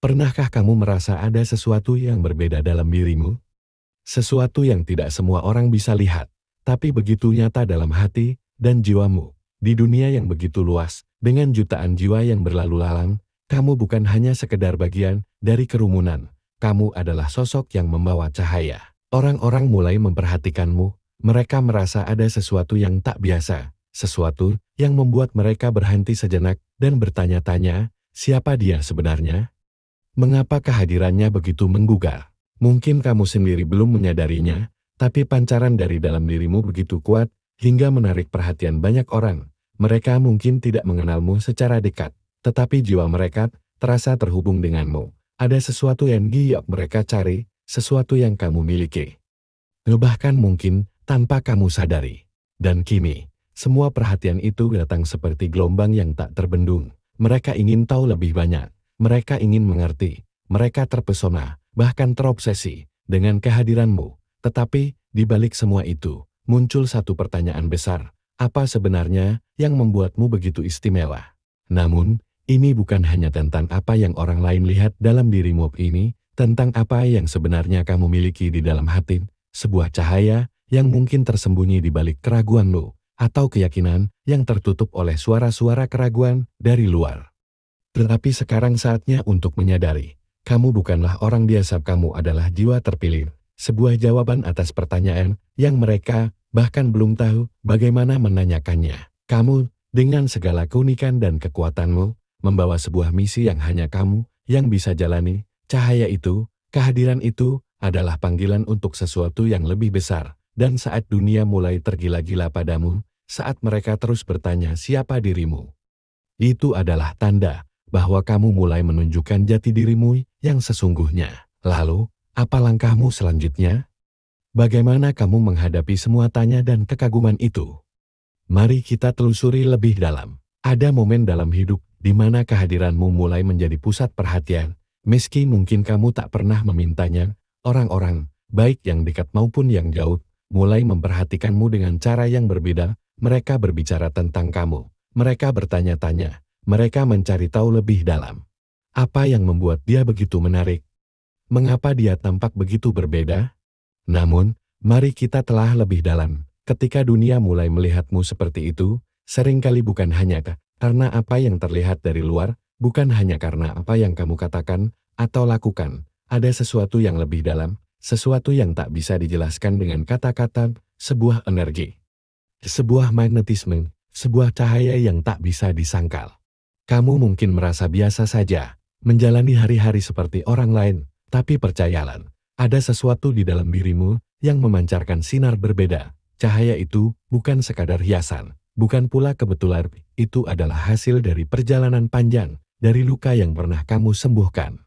Pernahkah kamu merasa ada sesuatu yang berbeda dalam dirimu? Sesuatu yang tidak semua orang bisa lihat, tapi begitu nyata dalam hati dan jiwamu. Di dunia yang begitu luas, dengan jutaan jiwa yang berlalu lalang, kamu bukan hanya sekedar bagian dari kerumunan. Kamu adalah sosok yang membawa cahaya. Orang-orang mulai memperhatikanmu. Mereka merasa ada sesuatu yang tak biasa, sesuatu yang membuat mereka berhenti sejenak dan bertanya-tanya, siapa dia sebenarnya? Mengapa kehadirannya begitu menggugah? Mungkin kamu sendiri belum menyadarinya, tapi pancaran dari dalam dirimu begitu kuat, hingga menarik perhatian banyak orang. Mereka mungkin tidak mengenalmu secara dekat, tetapi jiwa mereka terasa terhubung denganmu. Ada sesuatu yang giok mereka cari, sesuatu yang kamu miliki. Bahkan mungkin tanpa kamu sadari. Dan kini, semua perhatian itu datang seperti gelombang yang tak terbendung. Mereka ingin tahu lebih banyak. Mereka ingin mengerti. Mereka terpesona, bahkan terobsesi dengan kehadiranmu. Tetapi, di balik semua itu, muncul satu pertanyaan besar. Apa sebenarnya yang membuatmu begitu istimewa? Namun, ini bukan hanya tentang apa yang orang lain lihat dalam dirimu ini, tentang apa yang sebenarnya kamu miliki di dalam hati, sebuah cahaya yang mungkin tersembunyi di balik keraguanmu, atau keyakinan yang tertutup oleh suara-suara keraguan dari luar. Tetapi sekarang saatnya untuk menyadari, kamu bukanlah orang biasa, kamu adalah jiwa terpilih, sebuah jawaban atas pertanyaan yang mereka bahkan belum tahu bagaimana menanyakannya. Kamu, dengan segala keunikan dan kekuatanmu, membawa sebuah misi yang hanya kamu yang bisa jalani. Cahaya itu, kehadiran itu, adalah panggilan untuk sesuatu yang lebih besar. Dan saat dunia mulai tergila-gila padamu, saat mereka terus bertanya siapa dirimu, itu adalah tanda bahwa kamu mulai menunjukkan jati dirimu yang sesungguhnya. Lalu, apa langkahmu selanjutnya? Bagaimana kamu menghadapi semua tanya dan kekaguman itu? Mari kita telusuri lebih dalam. Ada momen dalam hidup di mana kehadiranmu mulai menjadi pusat perhatian, meski mungkin kamu tak pernah memintanya. Orang-orang, baik yang dekat maupun yang jauh, mulai memperhatikanmu dengan cara yang berbeda. Mereka berbicara tentang kamu. Mereka bertanya-tanya. Mereka mencari tahu lebih dalam. Apa yang membuat dia begitu menarik? Mengapa dia tampak begitu berbeda? Namun, mari kita telah lebih dalam. Ketika dunia mulai melihatmu seperti itu, seringkali bukan hanya karena apa yang terlihat dari luar, bukan hanya karena apa yang kamu katakan atau lakukan. Ada sesuatu yang lebih dalam, sesuatu yang tak bisa dijelaskan dengan kata-kata, sebuah energi, sebuah magnetisme, sebuah cahaya yang tak bisa disangkal. Kamu mungkin merasa biasa saja, menjalani hari-hari seperti orang lain, tapi percayalah, ada sesuatu di dalam dirimu yang memancarkan sinar berbeda. Cahaya itu bukan sekadar hiasan, bukan pula kebetulan, itu adalah hasil dari perjalanan panjang, dari luka yang pernah kamu sembuhkan,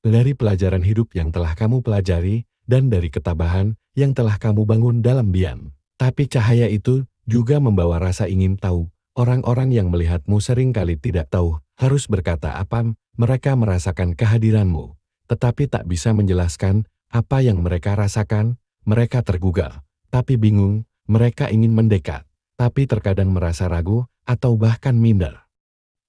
dari pelajaran hidup yang telah kamu pelajari, dan dari ketabahan yang telah kamu bangun dalam diam. Tapi cahaya itu juga membawa rasa ingin tahu. Orang-orang yang melihatmu seringkali tidak tahu harus berkata apa. Mereka merasakan kehadiranmu, tetapi tak bisa menjelaskan apa yang mereka rasakan. Mereka tergugah, tapi bingung. Mereka ingin mendekat, tapi terkadang merasa ragu atau bahkan minder.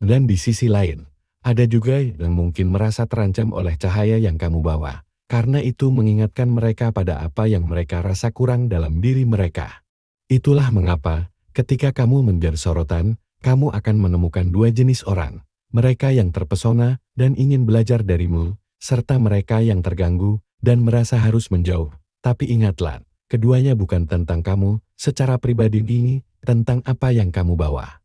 Dan di sisi lain, ada juga yang mungkin merasa terancam oleh cahaya yang kamu bawa, karena itu mengingatkan mereka pada apa yang mereka rasa kurang dalam diri mereka. Itulah mengapa, ketika kamu menjadi sorotan, kamu akan menemukan dua jenis orang. Mereka yang terpesona dan ingin belajar darimu, serta mereka yang terganggu dan merasa harus menjauh. Tapi ingatlah, keduanya bukan tentang kamu secara pribadi, ini tentang apa yang kamu bawa.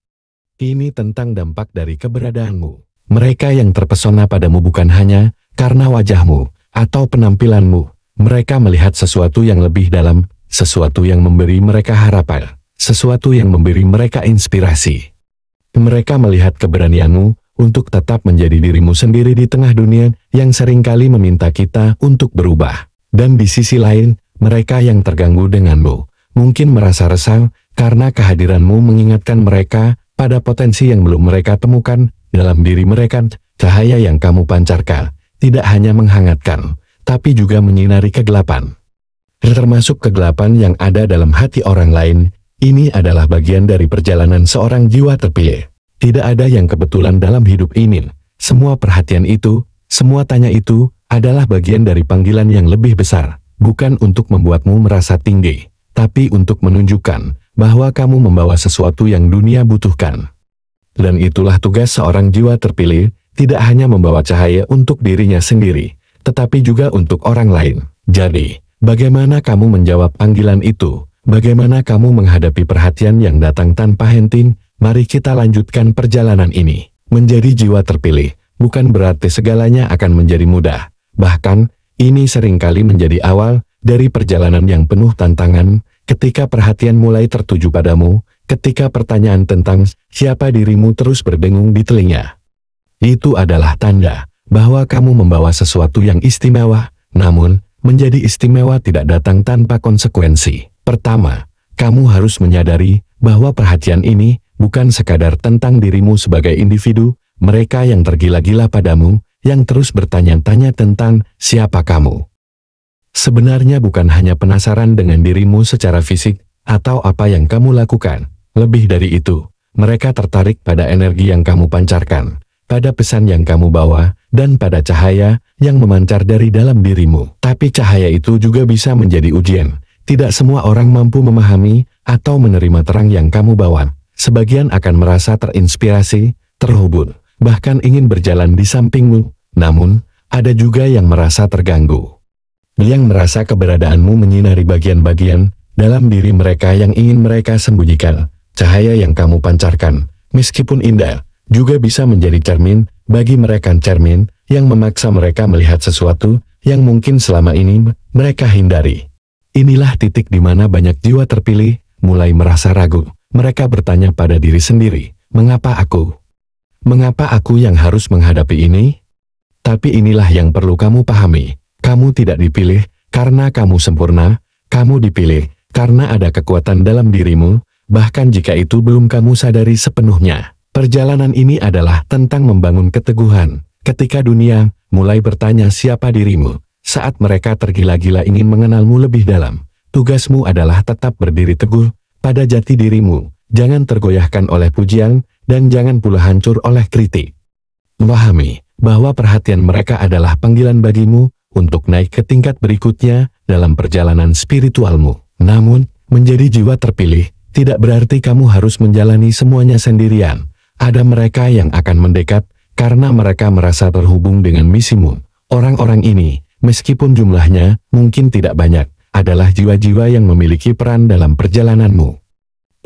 Ini tentang dampak dari keberadaanmu. Mereka yang terpesona padamu bukan hanya karena wajahmu atau penampilanmu. Mereka melihat sesuatu yang lebih dalam, sesuatu yang memberi mereka harapan, sesuatu yang memberi mereka inspirasi. Mereka melihat keberanianmu untuk tetap menjadi dirimu sendiri di tengah dunia yang seringkali meminta kita untuk berubah. Dan di sisi lain, mereka yang terganggu denganmu mungkin merasa resah karena kehadiranmu mengingatkan mereka pada potensi yang belum mereka temukan dalam diri mereka. Cahaya yang kamu pancarkan tidak hanya menghangatkan, tapi juga menyinari kegelapan. Termasuk kegelapan yang ada dalam hati orang lain. Ini adalah bagian dari perjalanan seorang jiwa terpilih. Tidak ada yang kebetulan dalam hidup ini. Semua perhatian itu, Semua tanya itu adalah bagian dari panggilan yang lebih besar, bukan untuk membuatmu merasa tinggi, tapi untuk menunjukkan bahwa kamu membawa sesuatu yang dunia butuhkan. Dan itulah tugas seorang jiwa terpilih, tidak hanya membawa cahaya untuk dirinya sendiri, tetapi juga untuk orang lain. Jadi, bagaimana kamu menjawab panggilan itu? Bagaimana kamu menghadapi perhatian yang datang tanpa henti? Mari kita lanjutkan perjalanan ini. Menjadi jiwa terpilih bukan berarti segalanya akan menjadi mudah. Bahkan, ini seringkali menjadi awal dari perjalanan yang penuh tantangan. Ketika perhatian mulai tertuju padamu, ketika pertanyaan tentang siapa dirimu terus berdengung di telinga. Itu adalah tanda bahwa kamu membawa sesuatu yang istimewa. Namun, menjadi istimewa tidak datang tanpa konsekuensi. Pertama, kamu harus menyadari bahwa perhatian ini bukan sekadar tentang dirimu sebagai individu, mereka yang tergila-gila padamu, yang terus bertanya-tanya tentang siapa kamu. Sebenarnya bukan hanya penasaran dengan dirimu secara fisik, atau apa yang kamu lakukan. Lebih dari itu, mereka tertarik pada energi yang kamu pancarkan, pada pesan yang kamu bawa, dan pada cahaya yang memancar dari dalam dirimu. Tapi cahaya itu juga bisa menjadi ujian. Tidak semua orang mampu memahami atau menerima terang yang kamu bawa. Sebagian akan merasa terinspirasi, terhubung, bahkan ingin berjalan di sampingmu. Namun, ada juga yang merasa terganggu. Yang merasa keberadaanmu menyinari bagian-bagian dalam diri mereka yang ingin mereka sembunyikan. Cahaya yang kamu pancarkan, meskipun indah, juga bisa menjadi cermin bagi mereka, cermin yang memaksa mereka melihat sesuatu yang mungkin selama ini mereka hindari. Inilah titik di mana banyak jiwa terpilih mulai merasa ragu. Mereka bertanya pada diri sendiri, mengapa aku? Mengapa aku yang harus menghadapi ini? Tapi inilah yang perlu kamu pahami. Kamu tidak dipilih karena kamu sempurna, kamu dipilih karena ada kekuatan dalam dirimu, bahkan jika itu belum kamu sadari sepenuhnya. Perjalanan ini adalah tentang membangun keteguhan. Ketika dunia mulai bertanya siapa dirimu, saat mereka tergila-gila ingin mengenalmu lebih dalam, tugasmu adalah tetap berdiri teguh pada jati dirimu. Jangan tergoyahkan oleh pujian, dan jangan pula hancur oleh kritik. Pahami bahwa perhatian mereka adalah panggilan bagimu untuk naik ke tingkat berikutnya dalam perjalanan spiritualmu. Namun, menjadi jiwa terpilih tidak berarti kamu harus menjalani semuanya sendirian. Ada mereka yang akan mendekat karena mereka merasa terhubung dengan misimu. Orang-orang ini, meskipun jumlahnya mungkin tidak banyak, adalah jiwa-jiwa yang memiliki peran dalam perjalananmu.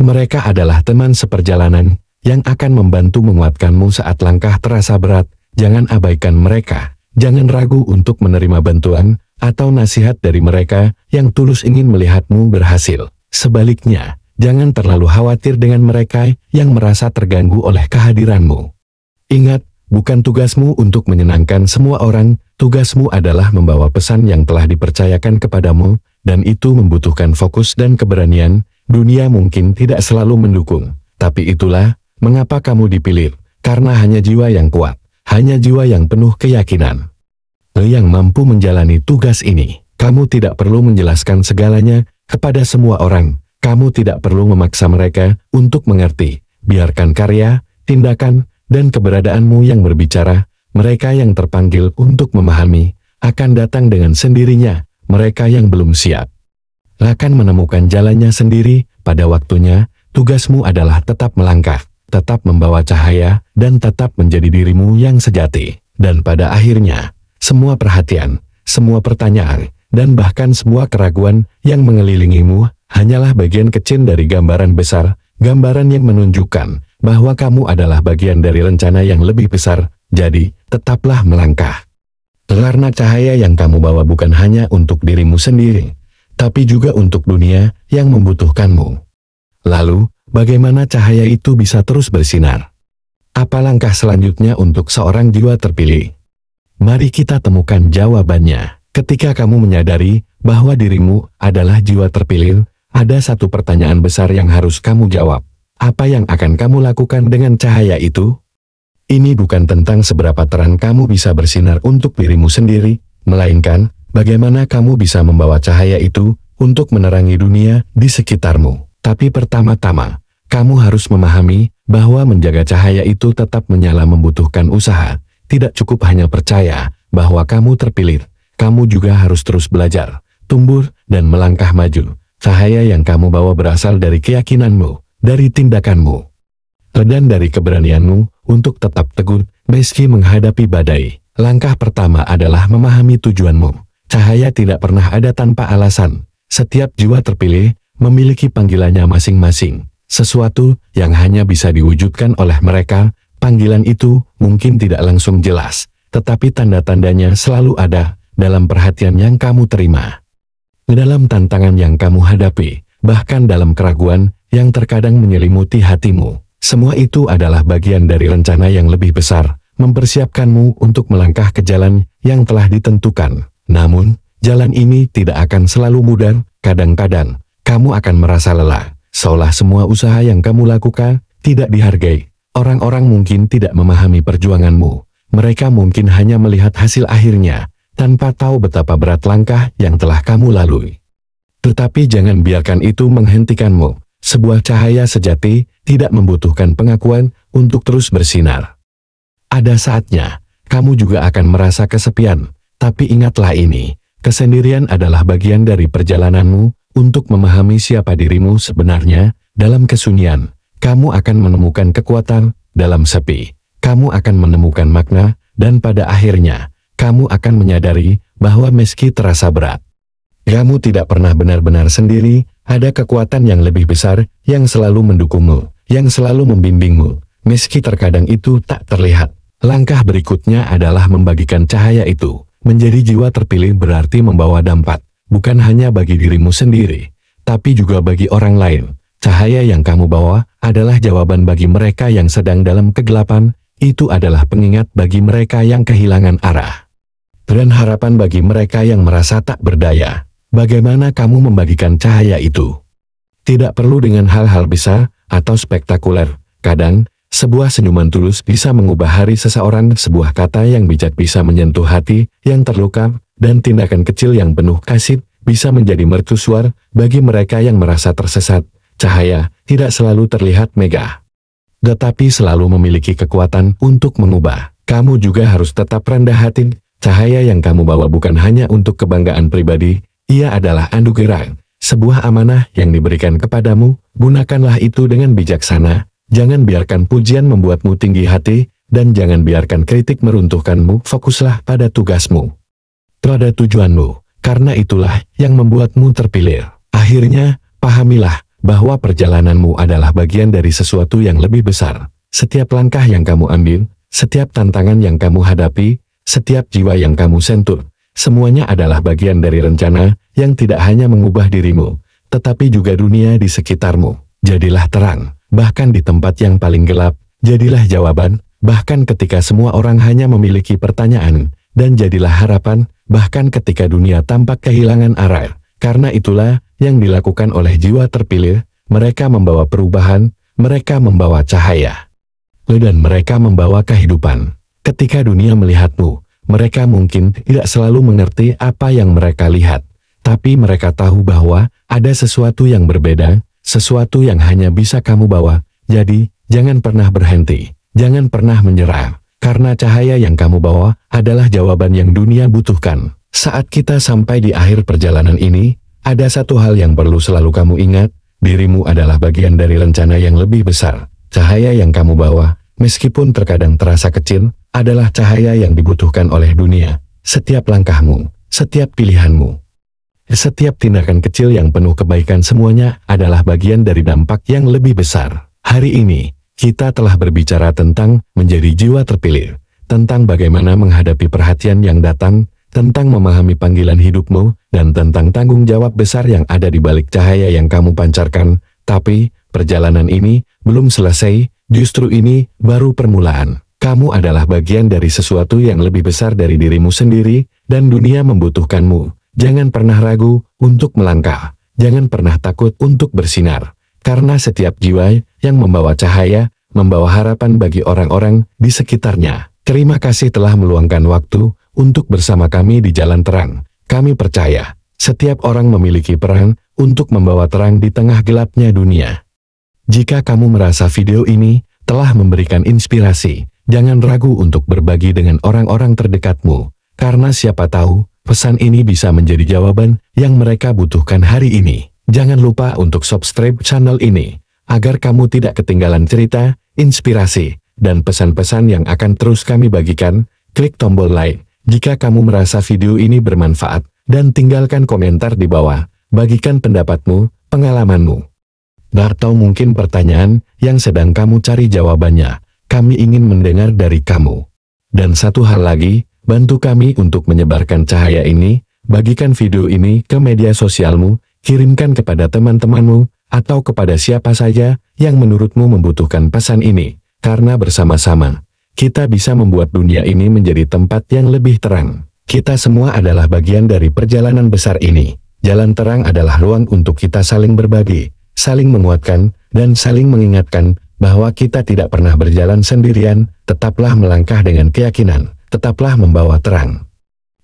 Mereka adalah teman seperjalanan yang akan membantu menguatkanmu saat langkah terasa berat. Jangan abaikan mereka. Jangan ragu untuk menerima bantuan atau nasihat dari mereka yang tulus ingin melihatmu berhasil. Sebaliknya, jangan terlalu khawatir dengan mereka yang merasa terganggu oleh kehadiranmu. Ingat, bukan tugasmu untuk menyenangkan semua orang, tugasmu adalah membawa pesan yang telah dipercayakan kepadamu, dan itu membutuhkan fokus dan keberanian. Dunia mungkin tidak selalu mendukung, tapi itulah mengapa kamu dipilih, karena hanya jiwa yang kuat, hanya jiwa yang penuh keyakinan yang mampu menjalani tugas ini. Kamu tidak perlu menjelaskan segalanya kepada semua orang, kamu tidak perlu memaksa mereka untuk mengerti. Biarkan karya, tindakan, dan keberadaanmu yang berbicara. Mereka yang terpanggil untuk memahami akan datang dengan sendirinya. Mereka yang belum siap akan menemukan jalannya sendiri pada waktunya. Tugasmu adalah tetap melangkah, tetap membawa cahaya, dan tetap menjadi dirimu yang sejati. Dan pada akhirnya, semua perhatian, semua pertanyaan, dan bahkan semua keraguan yang mengelilingimu hanyalah bagian kecil dari gambaran besar, gambaran yang menunjukkan bahwa kamu adalah bagian dari rencana yang lebih besar. Jadi, tetaplah melangkah. Karena cahaya yang kamu bawa bukan hanya untuk dirimu sendiri, tapi juga untuk dunia yang membutuhkanmu. Lalu, bagaimana cahaya itu bisa terus bersinar? Apa langkah selanjutnya untuk seorang jiwa terpilih? Mari kita temukan jawabannya. Ketika kamu menyadari bahwa dirimu adalah jiwa terpilih, ada satu pertanyaan besar yang harus kamu jawab. Apa yang akan kamu lakukan dengan cahaya itu? Ini bukan tentang seberapa terang kamu bisa bersinar untuk dirimu sendiri, melainkan bagaimana kamu bisa membawa cahaya itu untuk menerangi dunia di sekitarmu. Tapi pertama-tama, kamu harus memahami bahwa menjaga cahaya itu tetap menyala membutuhkan usaha. tidak cukup hanya percaya bahwa kamu terpilih. Kamu juga harus terus belajar, tumbuh, dan melangkah maju. Cahaya yang kamu bawa berasal dari keyakinanmu, dari tindakanmu, dan dari keberanianmu untuk tetap teguh meski menghadapi badai. Langkah pertama adalah memahami tujuanmu. Cahaya tidak pernah ada tanpa alasan. Setiap jiwa terpilih memiliki panggilannya masing-masing. Sesuatu yang hanya bisa diwujudkan oleh mereka. Panggilan itu mungkin tidak langsung jelas, tetapi tanda-tandanya selalu ada dalam perhatian yang kamu terima, dalam tantangan yang kamu hadapi, bahkan dalam keraguan yang terkadang menyelimuti hatimu. Semua itu adalah bagian dari rencana yang lebih besar, mempersiapkanmu untuk melangkah ke jalan yang telah ditentukan. Namun, jalan ini tidak akan selalu mudah. Kadang-kadang, kamu akan merasa lelah, seolah semua usaha yang kamu lakukan tidak dihargai. Orang-orang mungkin tidak memahami perjuanganmu. Mereka mungkin hanya melihat hasil akhirnya, tanpa tahu betapa berat langkah yang telah kamu lalui. Tetapi jangan biarkan itu menghentikanmu. Sebuah cahaya sejati tidak membutuhkan pengakuan untuk terus bersinar. Ada saatnya, kamu juga akan merasa kesepian. Tapi ingatlah ini, kesendirian adalah bagian dari perjalananmu untuk memahami siapa dirimu sebenarnya. Dalam kesunyian, kamu akan menemukan kekuatan. Dalam sepi, kamu akan menemukan makna. Dan pada akhirnya, kamu akan menyadari bahwa meski terasa berat, kamu tidak pernah benar-benar sendiri. Ada kekuatan yang lebih besar yang selalu mendukungmu, yang selalu membimbingmu, meski terkadang itu tak terlihat. Langkah berikutnya adalah membagikan cahaya itu. Menjadi jiwa terpilih berarti membawa dampak, bukan hanya bagi dirimu sendiri, tapi juga bagi orang lain. Cahaya yang kamu bawa adalah jawaban bagi mereka yang sedang dalam kegelapan. Itu adalah pengingat bagi mereka yang kehilangan arah, dan harapan bagi mereka yang merasa tak berdaya. Bagaimana kamu membagikan cahaya itu? Tidak perlu dengan hal-hal besar atau spektakuler. Kadang, sebuah senyuman tulus bisa mengubah hari seseorang. Sebuah kata yang bijak bisa menyentuh hati yang terluka. Dan tindakan kecil yang penuh kasih bisa menjadi mercusuar bagi mereka yang merasa tersesat. Cahaya tidak selalu terlihat megah, tetapi selalu memiliki kekuatan untuk mengubah. Kamu juga harus tetap rendah hati. Cahaya yang kamu bawa bukan hanya untuk kebanggaan pribadi. Ia adalah anugerah, sebuah amanah yang diberikan kepadamu. Gunakanlah itu dengan bijaksana. Jangan biarkan pujian membuatmu tinggi hati, dan jangan biarkan kritik meruntuhkanmu. Fokuslah pada tugasmu, pada tujuanmu, karena itulah yang membuatmu terpilih. Akhirnya, pahamilah bahwa perjalananmu adalah bagian dari sesuatu yang lebih besar. Setiap langkah yang kamu ambil, setiap tantangan yang kamu hadapi, setiap jiwa yang kamu sentuh, semuanya adalah bagian dari rencana yang tidak hanya mengubah dirimu, tetapi juga dunia di sekitarmu. Jadilah terang, bahkan di tempat yang paling gelap. Jadilah jawaban, bahkan ketika semua orang hanya memiliki pertanyaan. Dan jadilah harapan, bahkan ketika dunia tampak kehilangan arah. Karena itulah yang dilakukan oleh jiwa terpilih. Mereka membawa perubahan, mereka membawa cahaya, dan mereka membawa kehidupan. Ketika dunia melihatmu, mereka mungkin tidak selalu mengerti apa yang mereka lihat, tapi mereka tahu bahwa ada sesuatu yang berbeda, sesuatu yang hanya bisa kamu bawa. Jadi, jangan pernah berhenti, jangan pernah menyerah, karena cahaya yang kamu bawa adalah jawaban yang dunia butuhkan. Saat kita sampai di akhir perjalanan ini, ada satu hal yang perlu selalu kamu ingat, dirimu adalah bagian dari rencana yang lebih besar. Cahaya yang kamu bawa, meskipun terkadang terasa kecil, adalah cahaya yang dibutuhkan oleh dunia. Setiap langkahmu, setiap pilihanmu, setiap tindakan kecil yang penuh kebaikan, semuanya adalah bagian dari dampak yang lebih besar. Hari ini, kita telah berbicara tentang menjadi jiwa terpilih, tentang bagaimana menghadapi perhatian yang datang, tentang memahami panggilan hidupmu, dan tentang tanggung jawab besar yang ada di balik cahaya yang kamu pancarkan. Tapi, perjalanan ini belum selesai, justru ini baru permulaan. Kamu adalah bagian dari sesuatu yang lebih besar dari dirimu sendiri, dan dunia membutuhkanmu. Jangan pernah ragu untuk melangkah, jangan pernah takut untuk bersinar, karena setiap jiwa yang membawa cahaya, membawa harapan bagi orang-orang di sekitarnya. Terima kasih telah meluangkan waktu untuk bersama kami di Jalan Terang. Kami percaya, setiap orang memiliki peran untuk membawa terang di tengah gelapnya dunia. Jika kamu merasa video ini telah memberikan inspirasi, Jangan ragu untuk berbagi dengan orang-orang terdekatmu, karena siapa tahu, pesan ini bisa menjadi jawaban yang mereka butuhkan hari ini. Jangan lupa untuk subscribe channel ini, agar kamu tidak ketinggalan cerita, inspirasi, dan pesan-pesan yang akan terus kami bagikan. Klik tombol like jika kamu merasa video ini bermanfaat, dan tinggalkan komentar di bawah. Bagikan pendapatmu, pengalamanmu, atau mungkin pertanyaan yang sedang kamu cari jawabannya. Kami ingin mendengar dari kamu. Dan satu hal lagi, bantu kami untuk menyebarkan cahaya ini. Bagikan video ini ke media sosialmu, kirimkan kepada teman-temanmu, atau kepada siapa saja yang menurutmu membutuhkan pesan ini. Karena bersama-sama, kita bisa membuat dunia ini menjadi tempat yang lebih terang. Kita semua adalah bagian dari perjalanan besar ini. Jalan terang adalah ruang untuk kita saling berbagi, saling menguatkan, dan saling mengingatkan bahwa kita tidak pernah berjalan sendirian. Tetaplah melangkah dengan keyakinan, tetaplah membawa terang.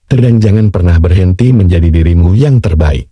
Dan jangan pernah berhenti menjadi dirimu yang terbaik.